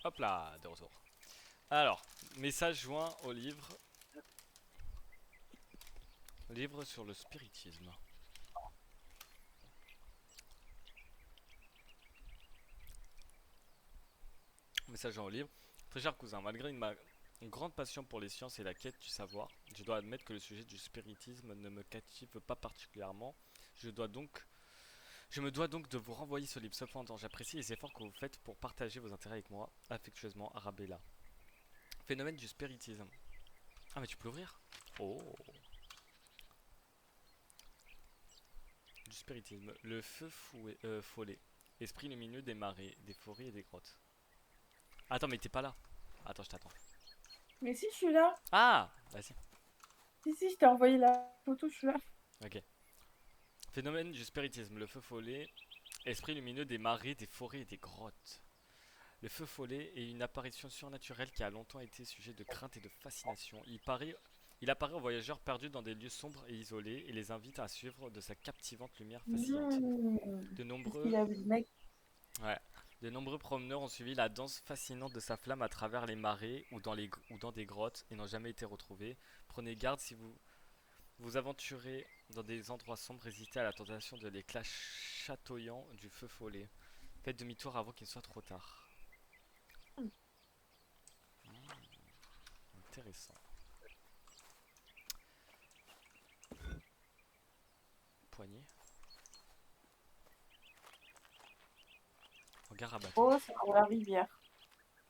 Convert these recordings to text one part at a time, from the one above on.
Hop là, de retour. Alors, message joint au livre. Livre sur le spiritisme. Message joint au livre. Très cher cousin, malgré une grande passion pour les sciences et la quête du savoir, je dois admettre que le sujet du spiritisme ne me captive pas particulièrement. Je dois donc Je me dois donc de vous renvoyer ce livre. Cependant, j'apprécie les efforts que vous faites pour partager vos intérêts avec moi. Affectueusement, Arabella. Phénomène du spiritisme. Ah, mais tu peux l'ouvrir. Oh, du spiritisme. Le follet. Esprit lumineux des marais, des forêts et des grottes. Attends, mais t'es pas là. Attends, je t'attends. Mais si, je suis là. Ah, vas-y. Si, je t'ai envoyé la photo, je suis là. Ok. Phénomène du spiritisme. Le feu follet. Esprit lumineux des marais, des forêts et des grottes. Le feu follet est une apparition surnaturelle qui a longtemps été sujet de crainte et de fascination. Il apparaît aux voyageurs perdus dans des lieux sombres et isolés et les invite à suivre de sa captivante lumière fascinante. De Qu'est-ce qu'il nombreux, a vu, le mec? ouais, de nombreux promeneurs ont suivi la danse fascinante de sa flamme à travers les marais ou dans des grottes et n'ont jamais été retrouvés. Prenez garde si vous vous aventurez dans des endroits sombres, résistez à la tentation de l'éclat chatoyant du feu follet. Faites demi-tour avant qu'il ne soit trop tard. Intéressant. Poignée. Regard à bateau. Oh, c'est pour la rivière.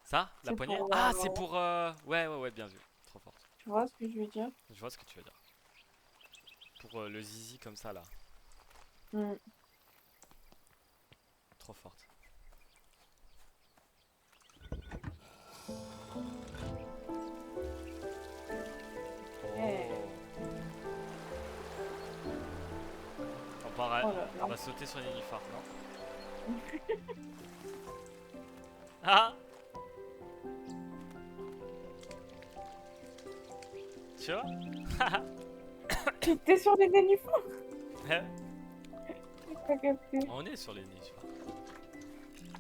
Ça? La C'est poignée? pour Ah, c'est pour... Ouais, ouais, ouais, bien vu. Trop forte. Tu vois ce que je veux dire? Je vois ce que tu veux dire. Pour le zizi comme ça, là. Hmm. Trop forte. Eh, Oh. oh là On là. va sauter sur les nénuphars, non? Ah! Tu vois? T'es sur les nénuphars? Eh, J'ai pas capté. on est sur les nénuphars.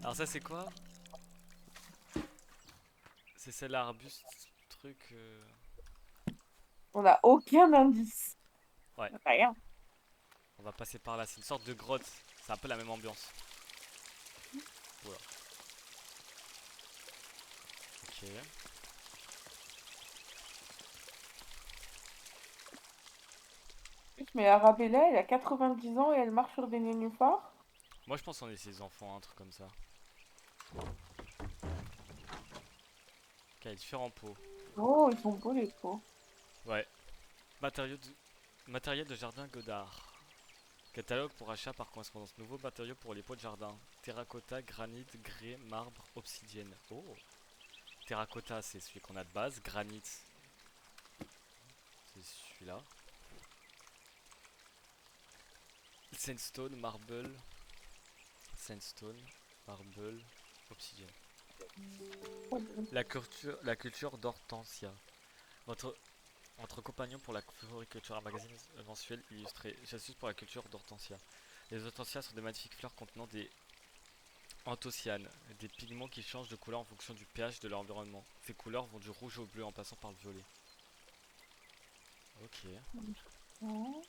Alors ça, c'est quoi? C'est celle arbuste truc... On a aucun indice. Ouais, Rien. on va passer par là. C'est une sorte de grotte. C'est un peu la même ambiance. Voilà. Ok. Mais Arabella, elle a 90 ans et elle marche sur des nénuphars. Moi, je pense qu'on est ses enfants, un truc comme ça. Ok, différents pots. Oh, ils sont beaux les peaux. Ouais. Matériaux de... Matériel de jardin Godard. Catalogue pour achat par correspondance. Nouveaux matériaux pour les pots de jardin. Terracotta, granit, grès, marbre, obsidienne. Oh. Terracotta, c'est celui qu'on a de base. Granit, c'est celui-là. Sandstone, marble. Sandstone, marble, obsidienne. La culture d'hortensia. Votre, votre compagnon pour la floriculture, un magazine mensuel illustré. J'assiste pour la culture d'hortensia. Les hortensias sont des magnifiques fleurs contenant des anthocyanes, des pigments qui changent de couleur en fonction du pH de leur environnement. Ces couleurs vont du rouge au bleu en passant par le violet. Ok. Oh.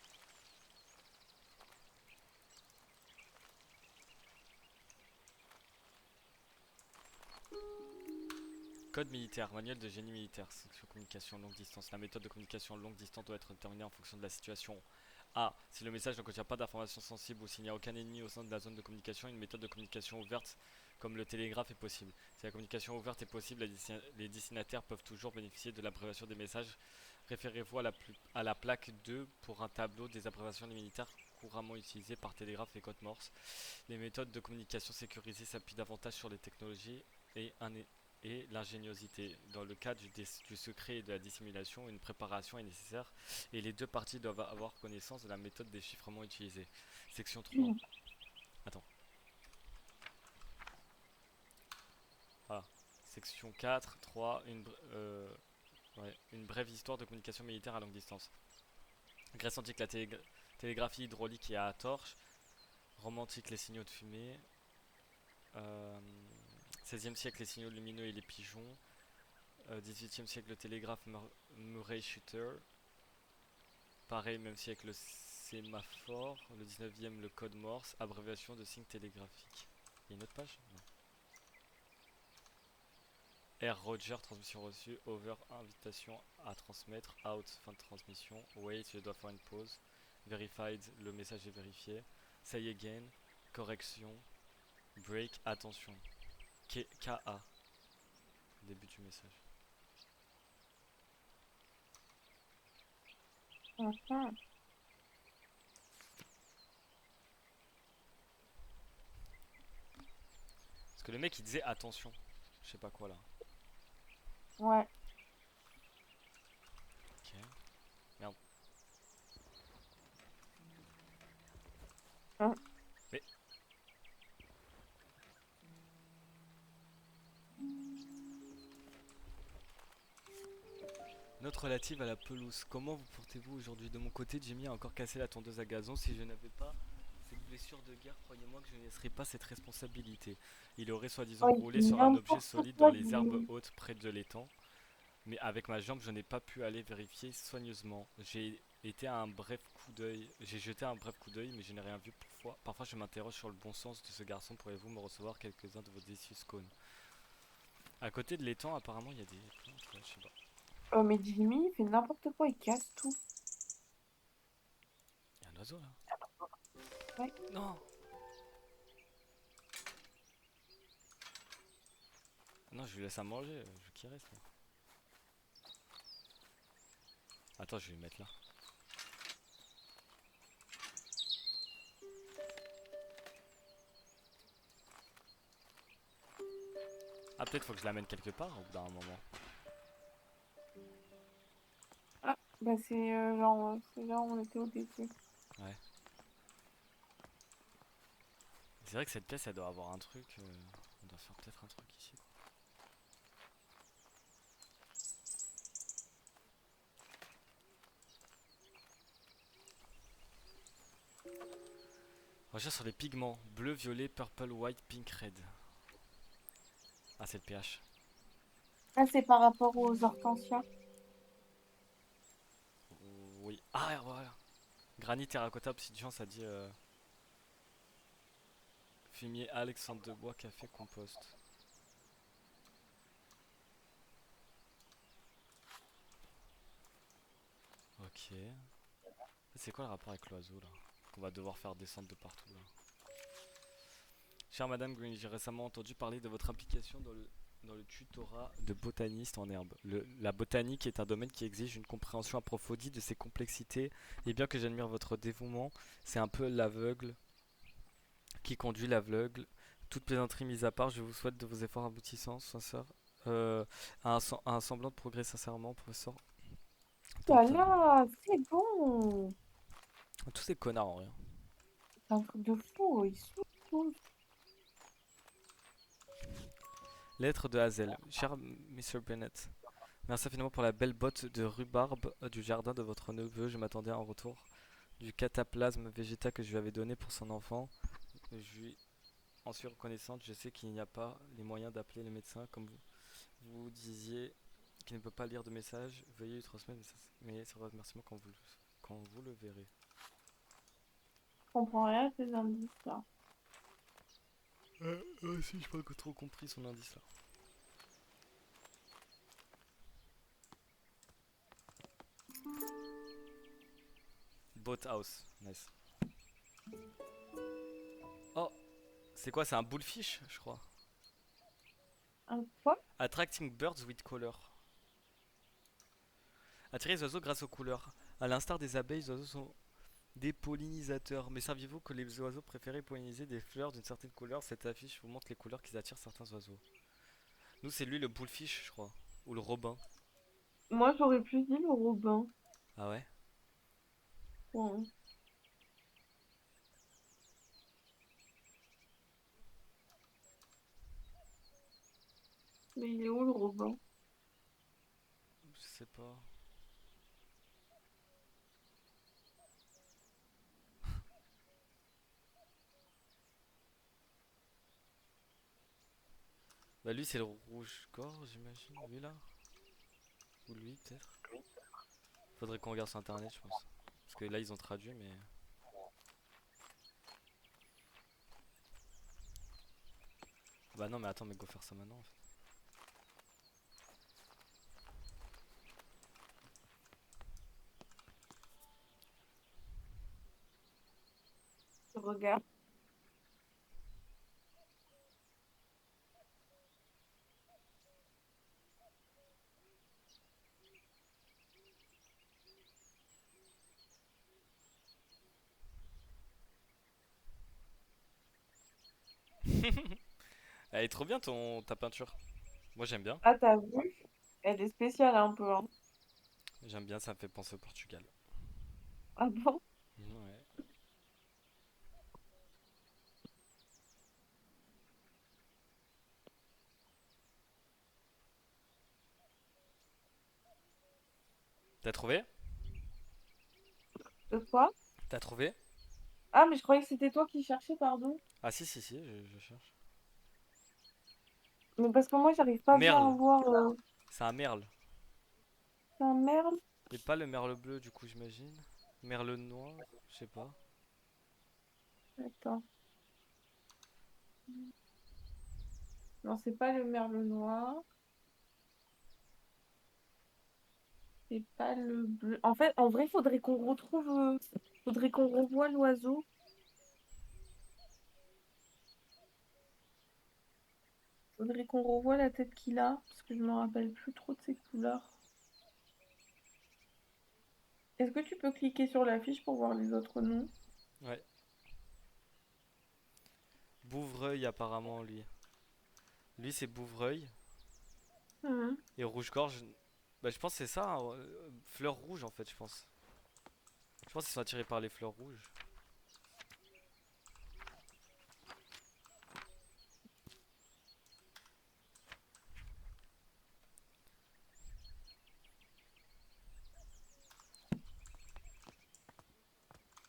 Code militaire, manuel de génie militaire, section communication longue distance. La méthode de communication longue distance doit être déterminée en fonction de la situation. A. Si le message ne contient pas d'informations sensibles ou s'il n'y a aucun ennemi au sein de la zone de communication, une méthode de communication ouverte comme le télégraphe est possible. Si la communication ouverte est possible, les destinataires peuvent toujours bénéficier de l'abréviation des messages. Référez-vous à la plaque 2 pour un tableau des abréviations des militaires couramment utilisées par télégraphe et code Morse. Les méthodes de communication sécurisées s'appuient davantage sur les technologies et et l'ingéniosité. Dans le cas du secret et de la dissimulation, une préparation est nécessaire et les deux parties doivent avoir connaissance de la méthode des chiffrements utilisés. Section 3. Attends. Voilà. Section 4, 3, une brève histoire de communication militaire à longue distance. Grèce antique, la télégraphie hydraulique et à torche. Rome antique, les signaux de fumée. Euh, 16e siècle, les signaux lumineux et les pigeons. 18e siècle, le télégraphe Murray Shooter. Pareil, même siècle, le sémaphore. Le 19e, le code Morse, abréviation de signes télégraphiques. Il y a une autre page? Non. R. Roger, transmission reçue. Over, invitation à transmettre. Out, fin de transmission. Wait, je dois faire une pause. Verified, le message est vérifié. Say again, correction. Break, attention. KA, début du message. Mhm. Parce que le mec il disait attention. Je sais pas quoi là. Ouais. Ok. Merde. Hein. Mais note relative à la pelouse. Comment vous portez-vous aujourd'hui? De mon côté, Jimmy a encore cassé la tondeuse à gazon. Si je n'avais pas cette blessure de guerre, croyez-moi que je ne laisserais pas cette responsabilité. Il aurait soi-disant Ouais, roulé il dit sur un objet n'importe solide dans quoi, les herbes Jimmy. hautes près de l'étang. Mais avec ma jambe, je n'ai pas pu aller vérifier soigneusement. J'ai jeté un bref coup d'œil, mais je n'ai rien vu. Parfois, je m'interroge sur le bon sens de ce garçon. Pourriez-vous me recevoir quelques-uns de vos délicieux scones? À côté de l'étang, apparemment, il y a des plantes. Ouais, je sais pas. Mais Jimmy, il fait n'importe quoi, il casse tout. Il y a un oiseau là. Ouais. Non! Non, je lui laisse à manger. Je veux qu'il reste là. Attends, je vais le mettre là. Ah, peut-être faut que je l'amène quelque part au bout d'un moment. Ah, bah c'est là où on était au début. Ouais. C'est vrai que cette pièce, elle doit avoir un truc. On doit faire peut-être un truc ici. Recherche sur les pigments. Bleu, violet, purple, white, pink, red. Ah, c'est le pH. Ah, c'est par rapport aux hortensias. Oui. Ah, voilà. Granit, terracotta, obsidian, ça dit fumier, Alexandre de bois, café, compost. Ok. C'est quoi le rapport avec l'oiseau là? Qu'on va devoir faire descendre de partout là. Chère Madame Green, j'ai récemment entendu parler de votre implication dans le tutorat de botaniste en herbe. La botanique est un domaine qui exige une compréhension approfondie de ses complexités, et bien que j'admire votre dévouement, c'est un peu l'aveugle qui conduit l'aveugle. Toute plaisanterie mise à part, je vous souhaite de vos efforts aboutissants, sincère, euh, à un semblant de progrès sincèrement, professeur. Tantalus. Voilà, c'est bon. Tous ces connards en rien. C'est un truc de fou, ils sont tous. Lettre de Hazel. Cher Mr. Bennett, merci infiniment pour la belle botte de rhubarbe du jardin de votre neveu. Je m'attendais en retour du cataplasme végétal que je lui avais donné pour son enfant. Je lui en suis reconnaissante. Je sais qu'il n'y a pas les moyens d'appeler le médecin comme vous disiez qui ne peut pas lire de message. Veuillez lui transmettre mes remerciements quand vous le verrez. Je comprends rien à ces indices là. Si, je pas trop compris son indice là. Boathouse, nice. Oh, c'est quoi? C'est un bullfish, je crois. Un quoi? Attracting birds with color. Attirer les oiseaux grâce aux couleurs. À l'instar des abeilles, les oiseaux sont des pollinisateurs. Mais saviez-vous que les oiseaux préféraient polliniser des fleurs d'une certaine couleur? Cette affiche vous montre les couleurs qui attirent certains oiseaux. Nous, c'est lui le bullfish, je crois. Ou le robin. Moi, j'aurais plus dit le Robin. Ah ouais? Ouais. Mais il est où le Robin? Je sais pas. Bah lui c'est le rouge-gorge j'imagine, lui là. Ou lui peut-être. Faudrait qu'on regarde sur internet je pense. Parce que là ils ont traduit mais... Bah non mais attends mais go faire ça maintenant en fait. Je regarde. Elle est trop bien ta peinture. Moi j'aime bien. Ah, t'as vu? Elle est spéciale un peu, hein. J'aime bien, ça me fait penser au Portugal. Ah bon? Ouais. T'as trouvé? De quoi? T'as trouvé? Ah, mais je croyais que c'était toi qui cherchais, pardon. Ah si si si, je cherche. Mais parce que moi, j'arrive pas bien à Merle. voir. C'est un merle. C'est un merle. Et pas le merle bleu du coup j'imagine. Merle noir, je sais pas. Attends. Non, c'est pas le merle noir. C'est pas le bleu. En fait, en vrai, faudrait qu'on retrouve. Faudrait qu'on revoie l'oiseau. Faudrait qu'on revoie la tête qu'il a. Parce que je me rappelle plus trop de ses couleurs. Est-ce que tu peux cliquer sur l'affiche pour voir les autres noms? Ouais. Bouvreuil apparemment lui. Lui c'est Bouvreuil. Mhm. Et rouge-gorge. Bah je pense que c'est ça, hein, fleur rouge en fait je pense. Je pense qu'ils sont attirés par les fleurs rouges.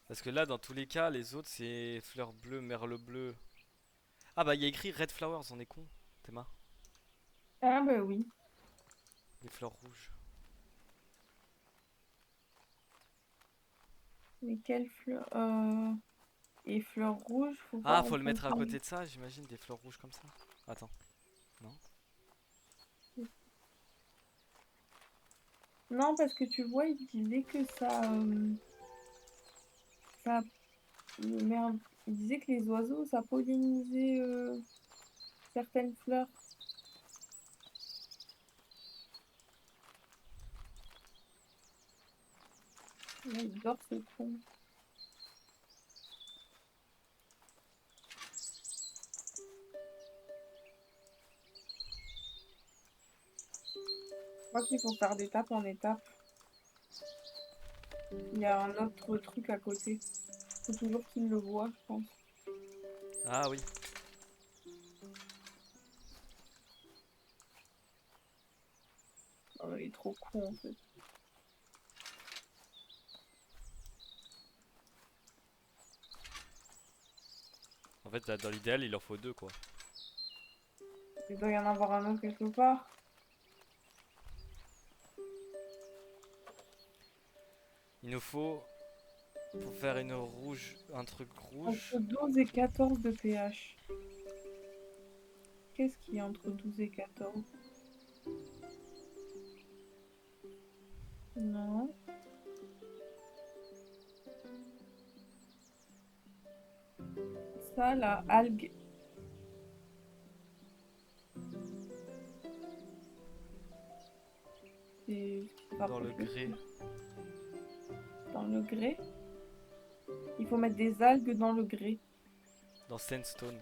Parce que là dans tous les cas les autres c'est fleurs bleues, merle bleu. Ah bah il y a écrit Red Flowers, on est con. Théma. Ah, bah oui. Les fleurs rouges. Mais quelle fleur? Et fleurs rouges, faut Ah, voir en faut le mettre à fonction. côté de ça, j'imagine, des fleurs rouges comme ça. Attends, non? Non, parce que tu vois, il disait que ça, merde, il disait que les oiseaux, ça pollinisait certaines fleurs. Mais il dort ce con. Je crois qu'il faut faire d'étape en étape. Il y a un autre truc à côté. Faut toujours qu'il le voit, je pense. Ah oui. Oh, il est trop con, en fait. En fait, dans l'idéal, il en faut deux, quoi. Il doit y en avoir un autre quelque part. Il nous faut, pour faire une rouge, un truc Entre rouge. 12 et 14 de pH. Qu'est-ce qu'il y a entre 12 et 14? Non. Ça, la algue. C'est ce qui se Dans le rapproche le grès. plus. Dans le grès. Il faut mettre des algues dans le grès. Dans sandstone.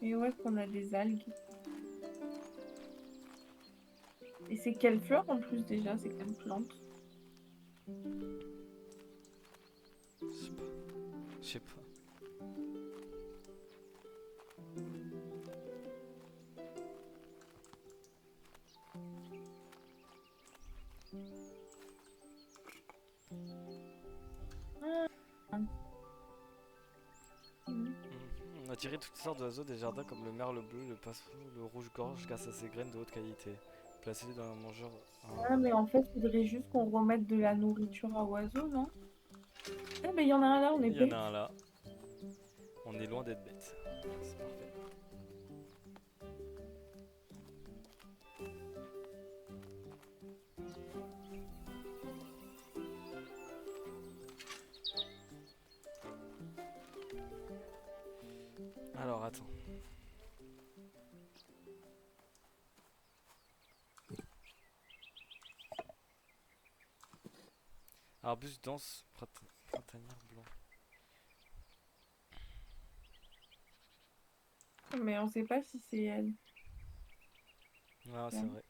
Et où est-ce qu'on a des algues? Et c'est quelle fleur en plus déjà? C'est quelle plante? Je sais pas. Je sais pas. Ah. Hmm. Mhm. Attirer toutes sortes d'oiseaux des jardins comme le merle bleu, le passereau, le rouge-gorge grâce à ses graines de haute qualité. Placez-les dans un mangeur. Ah, mais en fait, il faudrait juste qu'on remette de la nourriture à oiseaux, non? Ah, mais il y en a un là, on est Il y en a bête. un là. On est loin d'être bête. C'est parfait. Alors attends. Arbuste dense, printanière blanc. Mais on sait pas si c'est elle. Ah, c'est Tiens. vrai.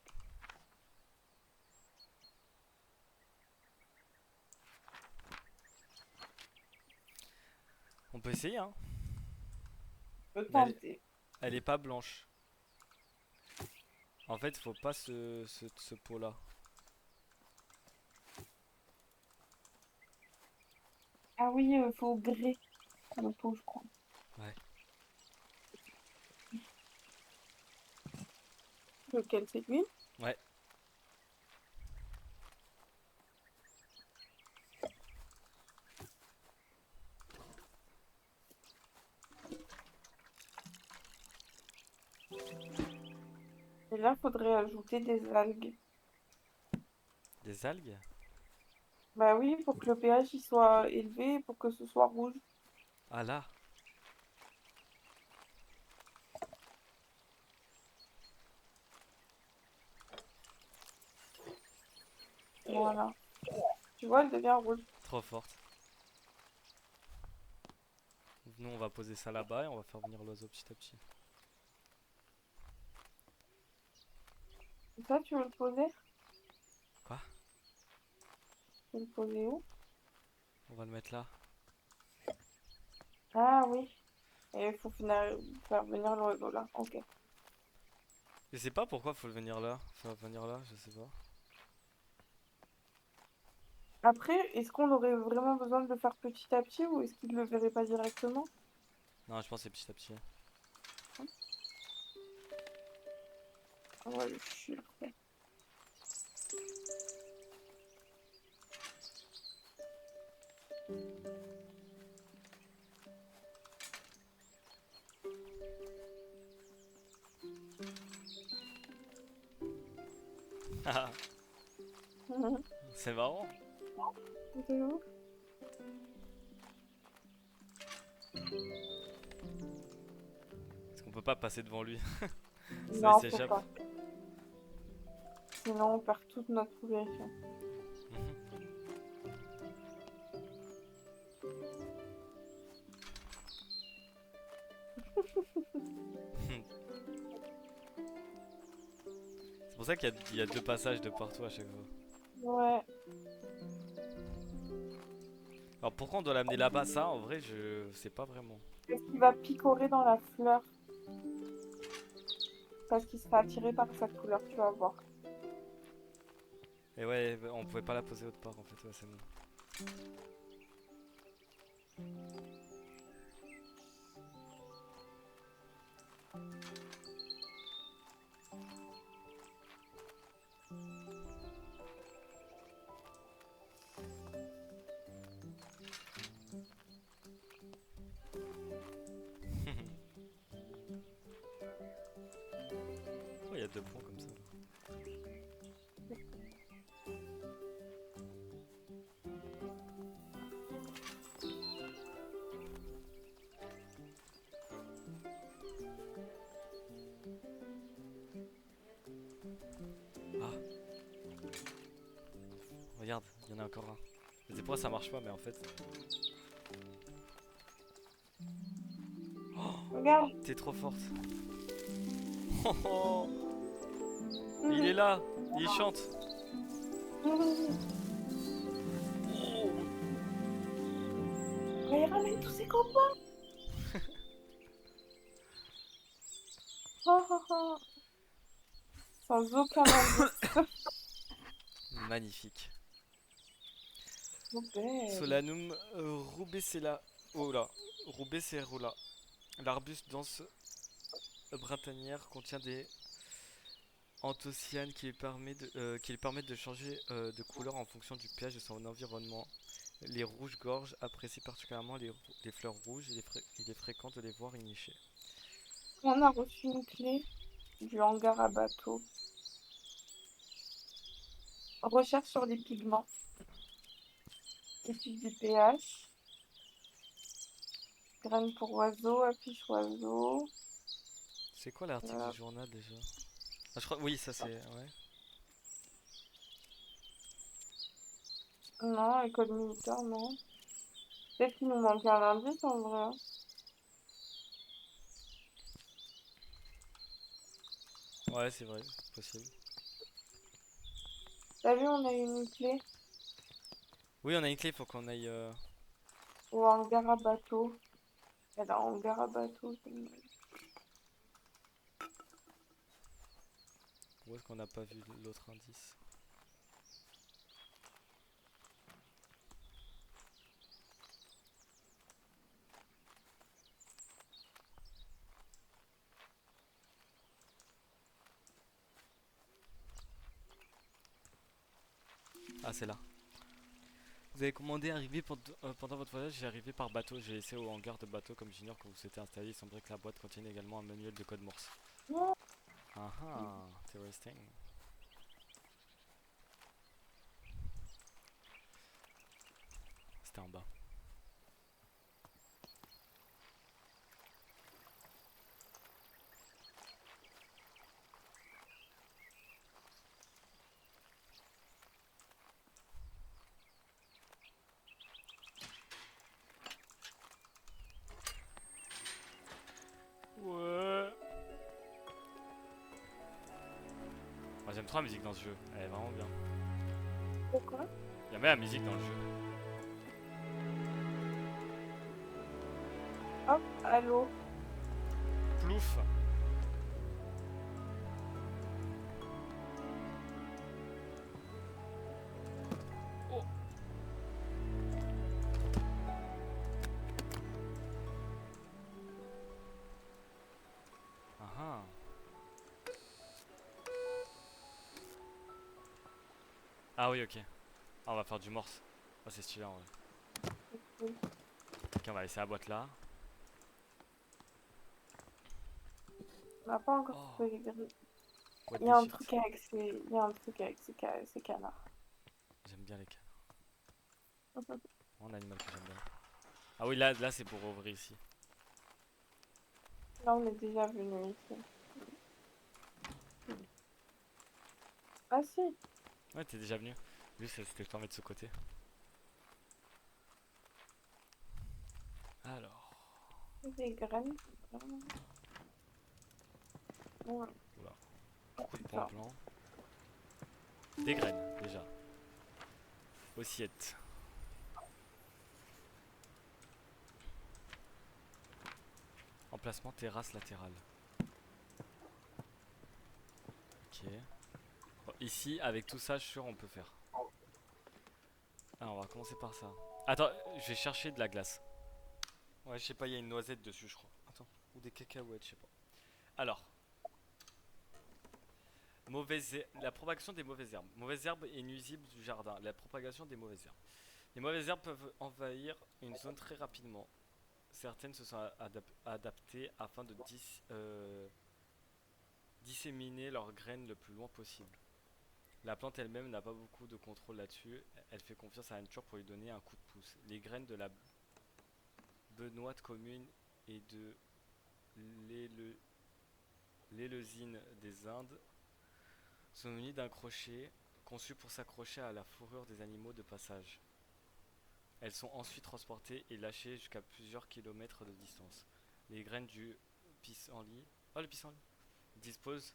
On peut essayer, hein. Je peux Mais tenter. elle est pas blanche. En fait, faut pas ce pot-là. Ah oui, faut griller le pot, je crois. Ouais. Lequel c'est lui? Ouais. Et là, faudrait ajouter des algues. Des algues? Bah oui, pour que le pH il soit élevé, pour que ce soit rouge. Ah là. Voilà. Tu vois, elle devient rouge. Trop forte. Nous, on va poser ça là-bas et on va faire venir l'oiseau petit à petit. Et ça, tu veux le poser? Quoi? Tu veux le poser où? On va le mettre là. Ah oui. Et il faut faire venir l'oiseau là. Ok. Je sais pas pourquoi faut le venir là. Faire venir là, je sais pas. Après, est-ce qu'on aurait vraiment besoin de le faire petit à petit ou est-ce qu'il le verrait pas directement? Non, je pense que c'est petit à petit. On va le chier. C'est marrant. C'est ouf. Parce qu'on peut pas passer devant lui. Sinon il Non, faut s'échappe. pas. Sinon, on perd toute notre progression. Mhm. C'est pour ça qu'il y a deux passages de partout à chaque fois. Ouais. Alors pourquoi on doit l'amener là-bas? Ça, en vrai, je sais pas vraiment. Est-ce qu'il va picorer dans la fleur? Parce qu'il sera attiré par sa couleur, tu vas voir. Et ouais, on pouvait pas la poser autre part en fait. Ouais, c'est bon. Oh, il y a deux points comme ça. Ah, regarde, il y en a encore un. Je sais pourquoi ça marche pas, mais en fait. Oh, Regarde. t'es trop forte. Oh, oh, il est là, il chante. Oh. Mais il ramène tous ses copains. Oh, oh, oh. Sans aucun indice. Magnifique. Trop belle. Solanum rubescella. Oh là, rubecerula. L'arbuste dense printanière contient des anthocyanes qui lui permettent de changer de couleur en fonction du pH de son environnement. Les rouges-gorges apprécient particulièrement les fleurs rouges et il est fréquent de les voir y nicher. On a reçu une clé du hangar à bateau. Recherche sur les pigments. Étude du pH. Graines pour oiseaux, affiche oiseaux. C'est quoi l'article du Euh, journal déjà? Ah, je crois, oui, ça c'est. Ouais. non, école militaire, non. Peut-être qu'il nous manque un indice en vrai, hein. Ouais, c'est vrai, c'est possible. T'as vu, on a une clé Oui, on a une clé, faut qu'on aille. au hangar à bateau. Elle a un hangar à bateau. Où est-ce qu'on n'a pas vu l'autre indice? Ah, c'est là. Vous avez commandé arriver pendant votre voyage, j'ai arrivé par bateau. J'ai laissé au hangar de bateau comme j'ignore que vous s'étiez installé. Il semblerait que la boîte contienne également un manuel de code Morse. Non. Ah ah, interesting. C'était en bas. Ouais. Moi j'aime trop la musique dans ce jeu. Elle est vraiment bien. Pourquoi? Il y a même la musique dans le jeu. Hop, allô. Plouf. Oh. Ah ah. Ah oui, ok. Ah, on va faire du morse. Ah, c'est stylé en vrai. Oui. Ok, on va laisser la boîte là. On n'a pas encore Oh, trouvé les grilles. what Il y the a un shit. truc avec il y a un truc avec ces canards. J'aime bien les cannes. Un animal que j'aime bien. Ah oui, là c'est pour ouvrir ici. Là, on est déjà venu ici. Ah si, Ouais, t'es déjà venu. Juste, c'était fermé de ce côté. Alors. des graines. Ouais, Oula. Coup de ça. plan. Des graines, déjà. Ossiette. Emplacement terrasse latérale. Ok. Bon, ici, avec tout ça, je suis sûr on peut faire. Alors, on va commencer par ça. Attends, je vais chercher de la glace. Ouais, je sais pas, il y a une noisette dessus, je crois. Attends. Ou des cacahuètes, je sais pas. Alors, la propagation des mauvaises herbes. Mauvaises herbes est nuisible du jardin. La propagation des mauvaises herbes. Les mauvaises herbes peuvent envahir une zone très rapidement. Certaines se sont adaptées afin de disséminer leurs graines le plus loin possible. La plante elle-même n'a pas beaucoup de contrôle là-dessus. Elle fait confiance à la nature pour lui donner un coup de pouce. Les graines de la benoîte commune et de l'éleusyne des Indes sont munies d'un crochet conçu pour s'accrocher à la fourrure des animaux de passage. Elles sont ensuite transportées et lâchées jusqu'à plusieurs kilomètres de distance. Les graines du pissenlit, oh le pissenlit, disposent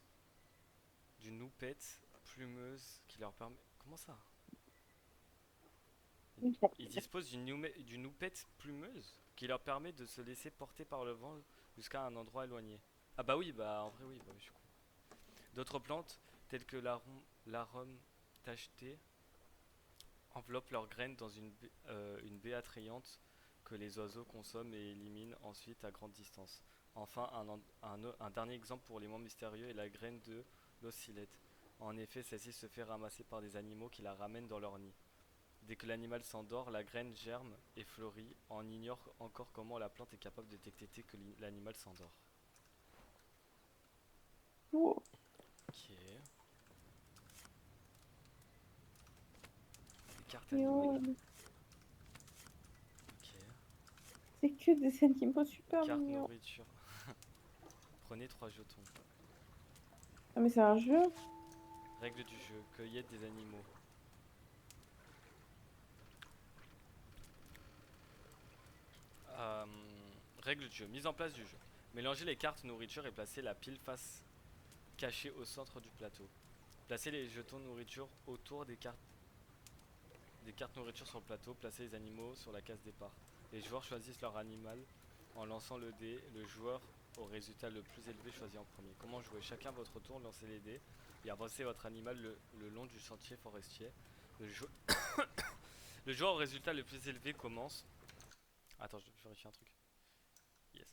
d'une houppette plumeuse qui leur permet. Comment ça? Ils disposent d'une houppette plumeuse qui leur permet de se laisser porter par le vent jusqu'à un endroit éloigné. Ah bah oui, bah en vrai oui, bah oui, je suis con. D'autres plantes, telles que l'arôme tacheté, enveloppent leurs graines dans une baie attrayante que les oiseaux consomment et éliminent ensuite à grande distance. Enfin, un dernier exemple pour les moins mystérieux est la graine de l'ocillette. En effet, celle-ci se fait ramasser par des animaux qui la ramènent dans leur nid. Dès que l'animal s'endort, la graine germe et fleurit. On ignore encore comment la plante est capable de détecter que l'animal s'endort. Oh, Ok. Des cartes et oh, animales. Ok. c'est que des animaux super Carte mignons. nourriture. Prenez 3 jetons. Ah, mais c'est un jeu? Règles du jeu. Cueillette des animaux. Euh, Règles du jeu. Mise en place du jeu. Mélangez les cartes nourriture et placez la pile face cachée au centre du plateau. Placez les jetons nourriture autour des cartes nourriture sur le plateau. Placez les animaux sur la case départ. Les joueurs choisissent leur animal en lançant le dé. Le joueur au résultat le plus élevé choisit en premier. Comment jouer? Chacun à votre tour, lancez les dés et avancez votre animal le long du sentier forestier. Le, jou- le joueur au résultat le plus élevé commence. Attends, je vais vérifier un truc. Yes.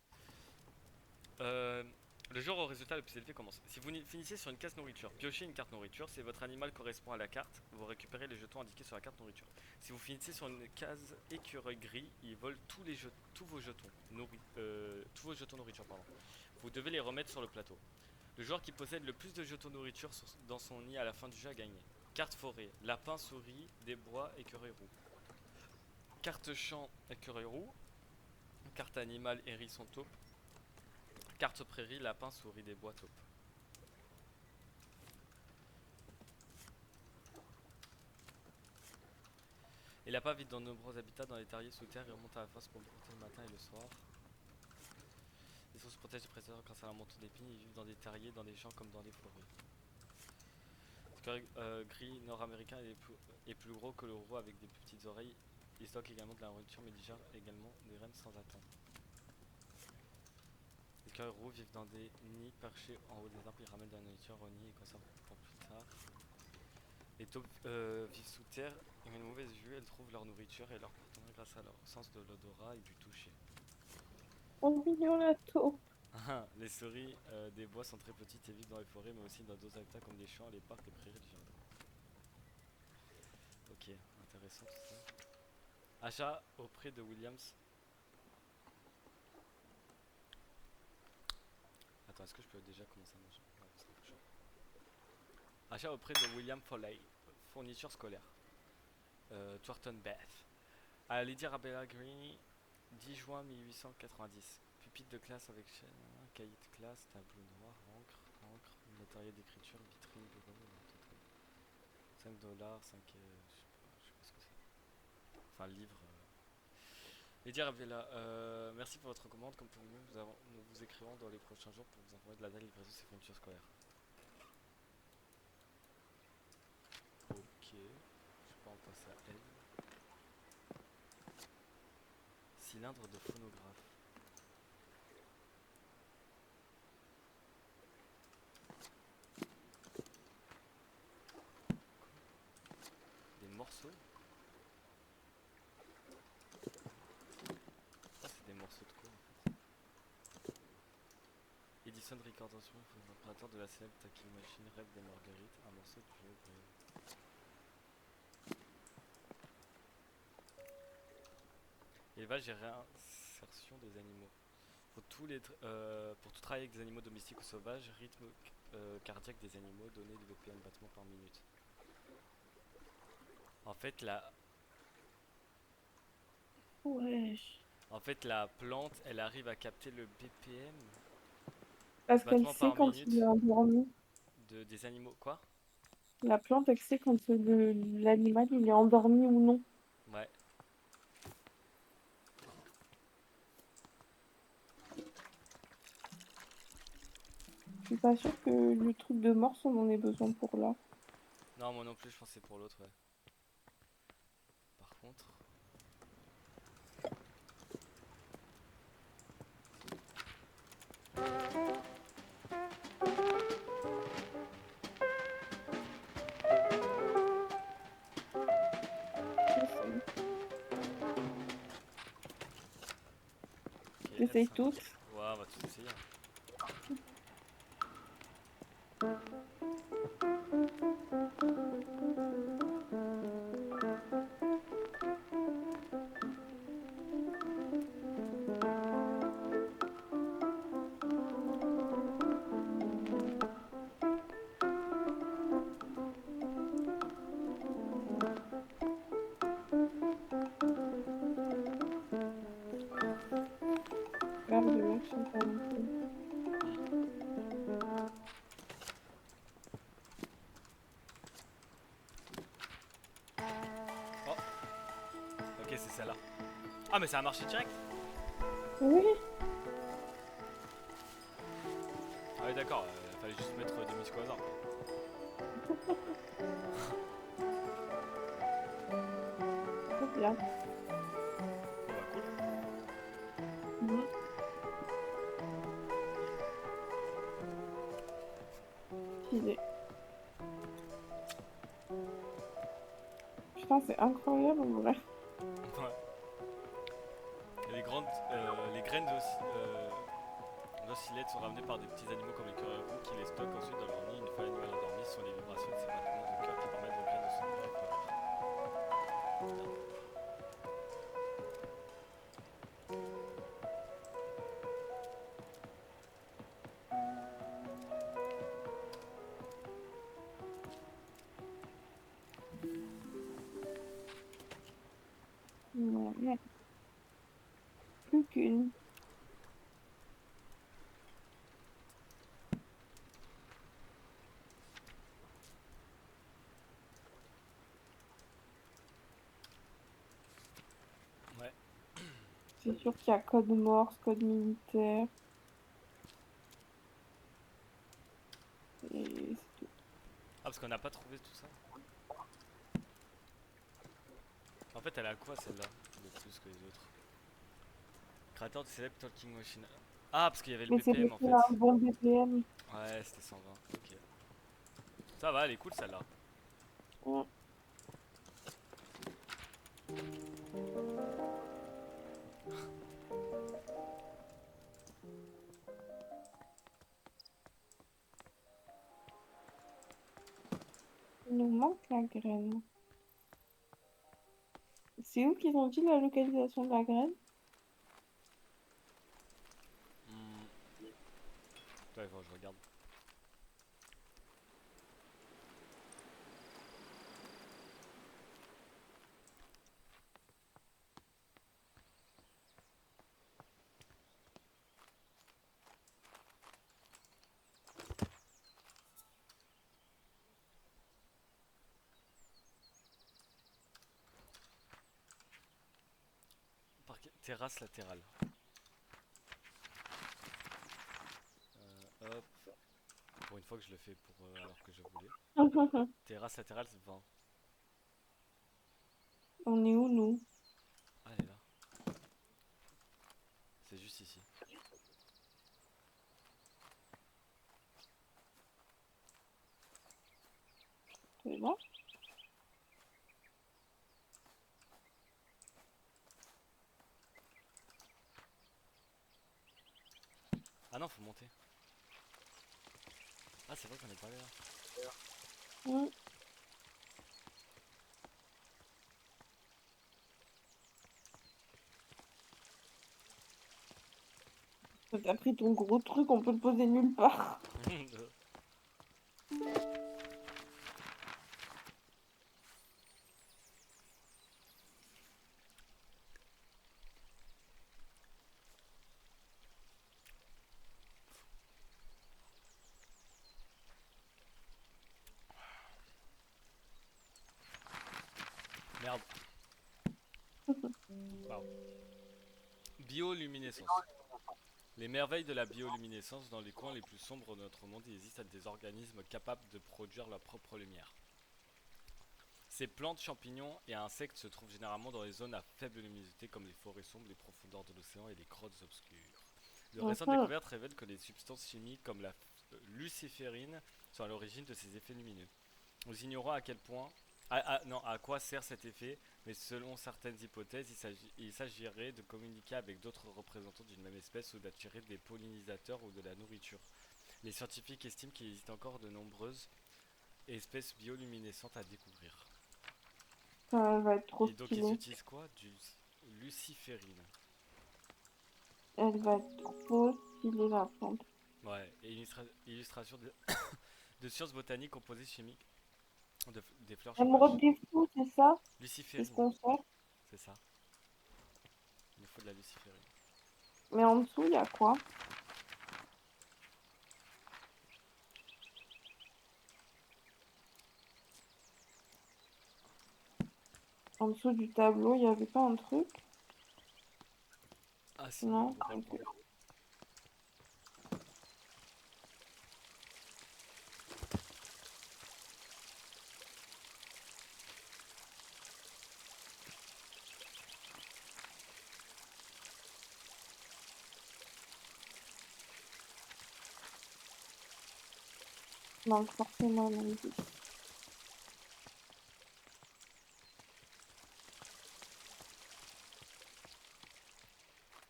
Euh, le joueur au résultat le plus élevé commence. Si vous finissez sur une case nourriture, piochez une carte nourriture. Si votre animal correspond à la carte, vous récupérez les jetons indiqués sur la carte nourriture. Si vous finissez sur une case écureuil gris, il vole tous vos jetons, tous vos jetons nourriture. Pardon. Vous devez les remettre sur le plateau. Le joueur qui possède le plus de jetons nourriture dans son nid à la fin du jeu a gagné. Carte forêt, lapin, souris, des bois, écureuil roux. Carte champ, écureuil roux. Carte animal, hérisson, taupe. Carte prairie, lapin, souris, des bois, taupe. Les lapins vivent dans de nombreux habitats dans les terriers sous terre et remontent à la face pour brouter le matin et le soir. Ils se protègent des prédateurs grâce à leur manteau d'épines. Ils vivent dans des terriers, dans des champs comme dans les forêts. Le gris nord-américain est plus gros que le roux avec des plus petites oreilles. Il stocke également de la nourriture mais digère également des graines sans attendre. Les écureuils roux vivent dans des nids perchés en haut des arbres. Ils ramènent de la nourriture au nid et conservent pour plus tard. Les taupes vivent sous terre et ont une mauvaise vue. Elles trouvent leur nourriture et leur partenaire grâce à leur sens de l'odorat et du toucher. Oh, mignon la taupe. Les souris des bois sont très petites et vivent dans les forêts mais aussi dans d'autres habitats comme les champs, les parcs, les prairies, les jardins. Ok, intéressant tout ça. Achat auprès de Williams. Attends, est-ce que je peux déjà commencer à manger? Ouais, ça sera chaud. Achat auprès de William Foley. Fourniture scolaire. Thornton Bath. À Lydia Arabella Green, 10 juin 1890. Pupitre de classe avec chaîne, cahier de classe, tableau noir, encre, matériel d'écriture, vitrine, bureau, 5 dollars, 5. Je sais pas ce que c'est. Enfin, livre. Lydia Arabella, merci pour votre commande. Comme pour nous vous écrivons dans les prochains jours pour vous informer de la date de livraison de ces fournitures scolaires. Ok, je sais pas en passer à elle. Cylindre de phonographe. Des morceaux. Ah, c'est des morceaux de quoi en fait? Edison Records Instruments, l'opérateur de la célèbre Talking Machine, rêve des marguerites, un morceau de vieux brûlé. Élevage et réinsertion des animaux. Pour tout travail avec des animaux domestiques ou sauvages, rythme cardiaque des animaux, données de BPM battements par minute. En fait, la, Wesh. en fait, la plante, elle arrive à capter le BPM, Parce qu'elle battements sait par quand il est minute, endormi. des animaux. Quoi? La plante, elle sait quand l'animal il est endormi ou non. Ouais. Je suis pas sûre que le truc de morse, on en ait besoin pour là. Non, moi non plus, je pensais pour l'autre, ouais. Par contre. Ça, c'est- essaye L5. toutes. Ouais, on va tout essayer. Verbe de l'action parenthèse. Oh, ok, c'est celle-là. Ah, mais ça a marché direct. Oui. Ah oui, d'accord, fallait juste mettre des musiques au hasard. Trop bien. Bon bah cool. Mhm. Stylé. Putain, c'est incroyable en vrai. Ouais. Et les graines d'oscillettes sont ramenées par des petits animaux comme les caribous qui les stockent ensuite dans leur nid. Une fois l'animal endormi, ce sont les vibrations de ces battements de cœur qui permettent aux graines de se nourrir et fleurir. Ouais. Plus qu'une. Ouais. C'est sûr qu'il y a code Morse, code militaire. Et c'est tout. Ah, parce qu'on n'a pas trouvé tout ça. En fait, elle a quoi celle-là de plus que les autres? Créateur de célèbre Talking Machine. Ah, parce qu'il y avait le Mais c'est BPM parce en qu'il fait. a un bon BPM. Ouais, c'était 120. Ok. Ça va, elle est cool celle-là. Mm. Il nous manque la graine. C'est où qu'ils ont dit la localisation de la graine? Hmm. Ouais, faut que je regarde. Terrasse latérale. Hop. Pour une fois que je le fais pour alors que je voulais. Terrasse latérale, c'est 20. On est où, nous? Ah, elle est là. C'est juste ici. C'est bon? Ah non, faut monter. Ah, c'est vrai qu'on est pas là. Mm. T'as pris ton gros truc, on peut le poser nulle part. Merde. Waouh. Bioluminescence. Les merveilles de la bioluminescence, dans les coins les plus sombres de notre monde, il existe des organismes capables de produire leur propre lumière. Ces plantes, champignons et insectes se trouvent généralement dans les zones à faible luminosité comme les forêts sombres, les profondeurs de l'océan et les grottes obscures. De récentes Mhm. découvertes révèlent que les substances chimiques comme la luciférine sont à l'origine de ces effets lumineux. Nous ignorons à quel point Non, à quoi sert cet effet? Mais selon certaines hypothèses, il s'agirait de communiquer avec d'autres représentants d'une même espèce ou d'attirer des pollinisateurs ou de la nourriture. Les scientifiques estiment qu'il existe encore de nombreuses espèces bioluminescentes à découvrir. Ça va être trop Et donc ils stylé. utilisent quoi? Du luciférine. Elle va être trop stylée, la plante. Ouais, et illustration de sciences botaniques, composés chimiques, des fleurs Émeraude sauvages. des fous, c'est ça? C'est ce Luciférine, qu'on sert. c'est ça. Il nous faut de la luciférine. Mais en dessous, il y a quoi? En dessous du tableau, il n'y avait pas un truc? Ah si, on Non? peut pas le Ok. prendre. Donc forcément, un indice.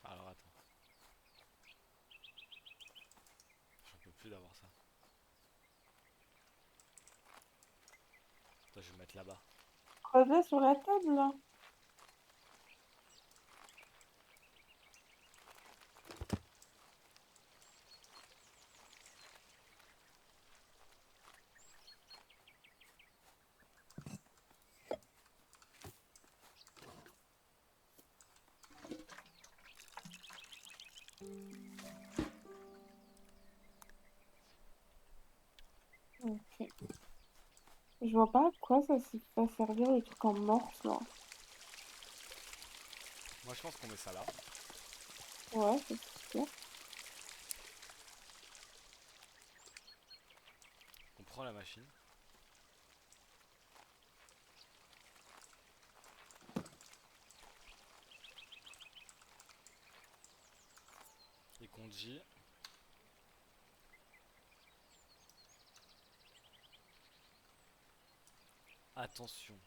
Alors attends, j'en peux plus d'avoir ça. Attends, je vais me mettre là-bas. Creuser sur la table, là. Ok. Je vois pas à quoi ça va servir le truc en morse, là. Moi je pense qu'on met ça là. Ouais, c'est sûr. On prend la machine. Et qu'on dit attention.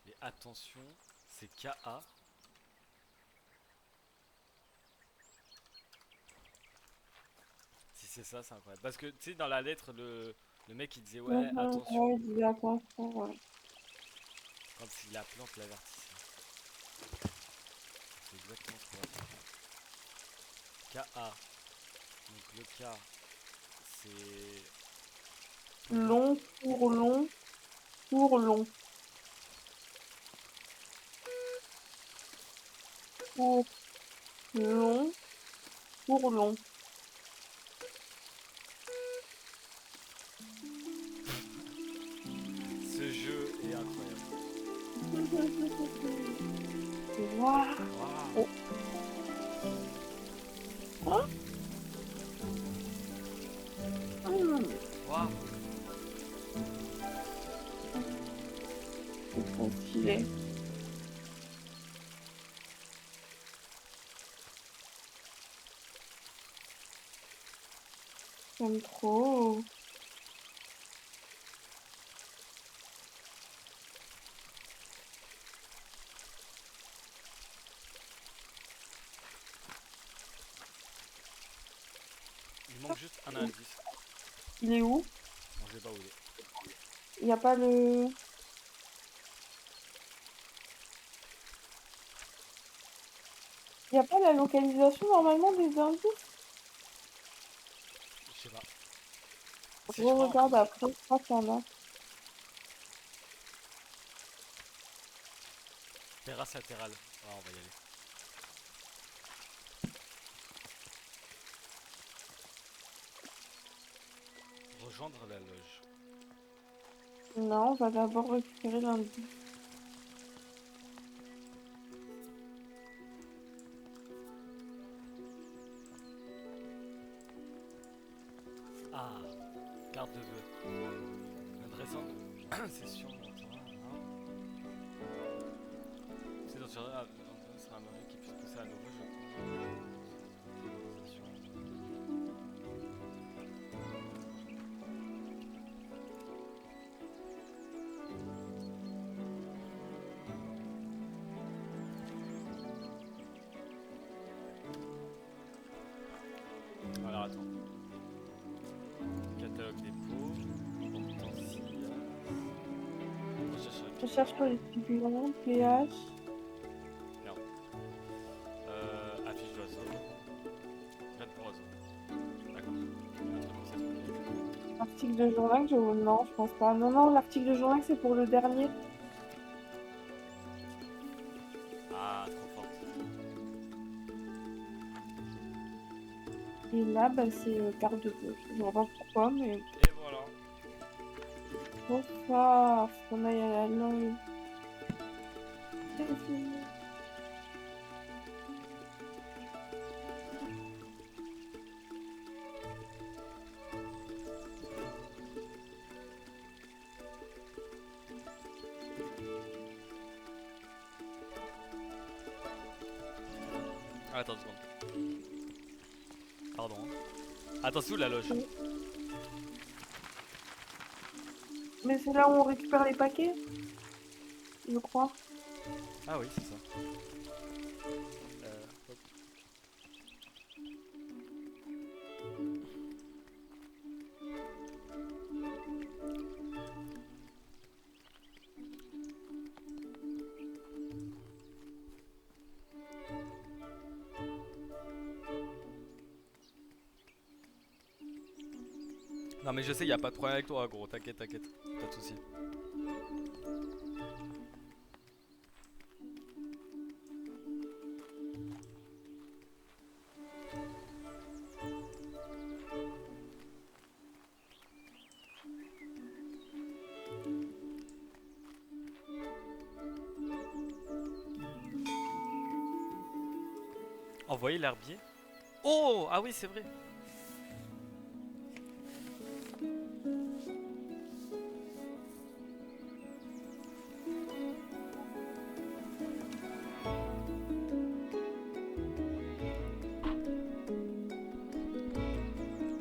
Et attention, c'est KA. Si c'est ça, c'est incroyable. Parce que tu sais, dans la lettre, le mec il disait ouais, attention. Ouais, dis attention, ouais. Comme si la plante l'avertissait. C'est exactement ce qu'on va faire. KA. Donc le K, c'est pollen. Long, pour long, pour long. Pour long, pour long. Ce jeu est incroyable. Waouh! Waouh! Oh. Hein? Waouh! C'est trop stylé. J'aime trop. Il manque juste un indice. Il est où? Bon, je sais pas où il est. Il n'y a pas le... Il n'y a pas la localisation normalement des indices? Je sais pas. Je Si, je crois en plus. regarde après, je crois qu'il y en a. Terrasse latérale. Ah, on va y aller. Rejoindre la loge. Non, on va d'abord récupérer l'indice. Ah, carte de vœux. L'adressant de session. C'est dans ce sera un mari qui puisse pousser à nouveau. attends. Catalogue des pots. Hortensia. Recherche sur les Recherche sur pigments. les pigments, pH, Non. Affiche d'oiseau. Graine pour oiseau. D'accord. Le truc qu'on sait trouver. article de journal, non, je pense pas. Non, non, l'article de journal, c'est pour le dernier. Ah, trop forte. Et là, bah, c'est carte de vœux. Je ne sais pas pourquoi, mais Et voilà. trop fort. Faut qu'on aille à la langue. C'est fini. Ah, attends 2 secondes. Pardon. Attends, c'est où la loge? Mais c'est là où on récupère les paquets, je crois. Ah oui, c'est ça. Hop. Non mais je sais, y a pas de problème avec toi, gros. T'inquiète, t'inquiète. Pas de soucis. Envoyer l'herbier. Oh, ah oui, c'est vrai.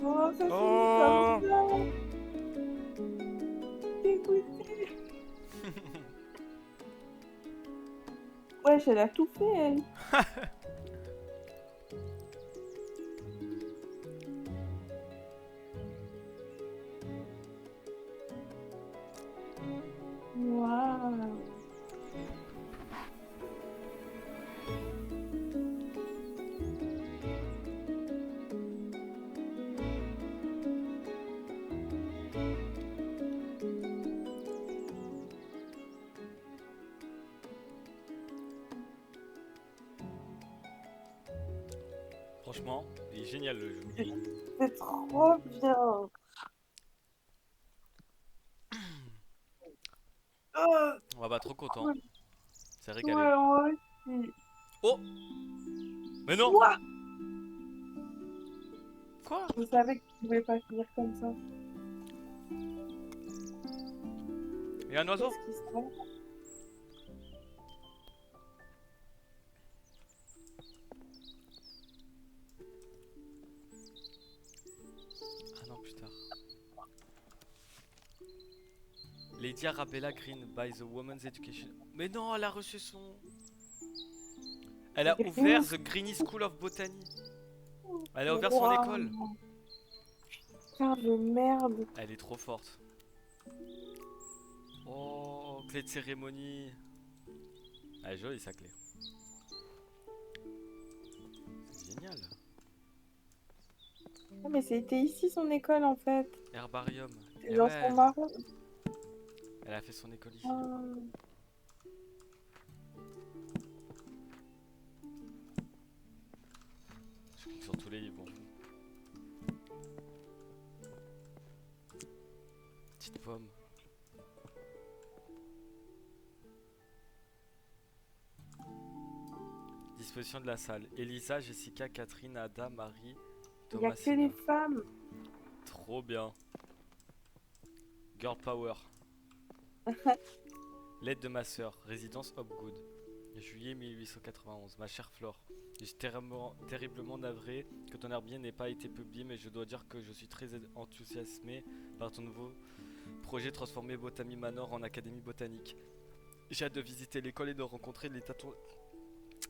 Oh, ça finit comme Oh. ça. Dégoûtée. Wesh, elle a tout fait, elle. Waouh. Franchement, il est génial le jeu. C'est trop bien. Oh, On va pas trop content. cool. C'est Ouais, régalé. moi aussi. Oh. Mais non. Ouah, Quoi? je savais que tu pouvais pas finir comme ça. Il y a un oiseau? Qu'est-ce qui se passe? Ah non, plus tard. Lady Arabella Green by the Women's Education. Mais non, elle a reçu son... Elle a ouvert The Greeny School of Botany. Elle a ouvert son Waouh. école. Putain de merde. Elle est trop forte. Oh, clé de cérémonie. Elle est jolie sa clé. C'est génial. Ah, mais c'était ici son école en fait. Herbarium. C'est Et dans ouais, son marron. elle a fait son école ici. Ah. Je clique sur tous les livres. Bon. Petite pomme. Disposition de la salle. Elisa, Jessica, Catherine, Ada, Marie, Il y a que Thomasina. les femmes. Trop bien. Girl Power. Lettre de ma sœur. Résidence Hopgood. Juillet 1891. Ma chère Flore. Je suis terriblement navré que ton herbier n'ait pas été publié, mais je dois dire que je suis très enthousiasmé par ton nouveau projet transformer Botany Manor en académie botanique. J'ai hâte de visiter l'école et de rencontrer les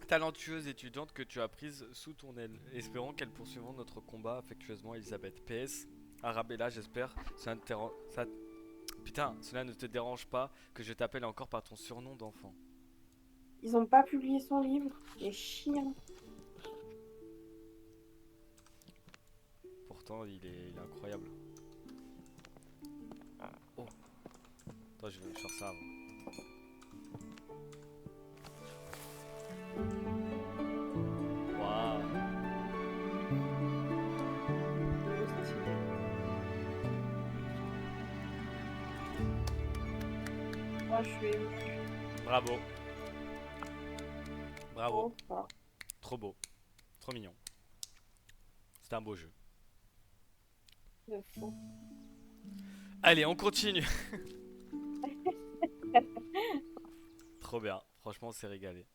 talentueuse étudiante que tu as prise sous ton aile. Espérons qu'elle poursuivront notre combat affectueusement, Elisabeth. PS, Arabella, j'espère. Putain, cela ne te dérange pas que je t'appelle encore par ton surnom d'enfant. Ils ont pas publié son livre. Les chiens. Pourtant, il est incroyable. Oh. Attends, je vais faire ça avant. Waouh. Moi, je suis émue. Bravo. Bravo. Voilà. Trop beau. Trop mignon. C'était un beau jeu. De fou. Allez, on continue. Trop bien. Franchement, on s'est régalé.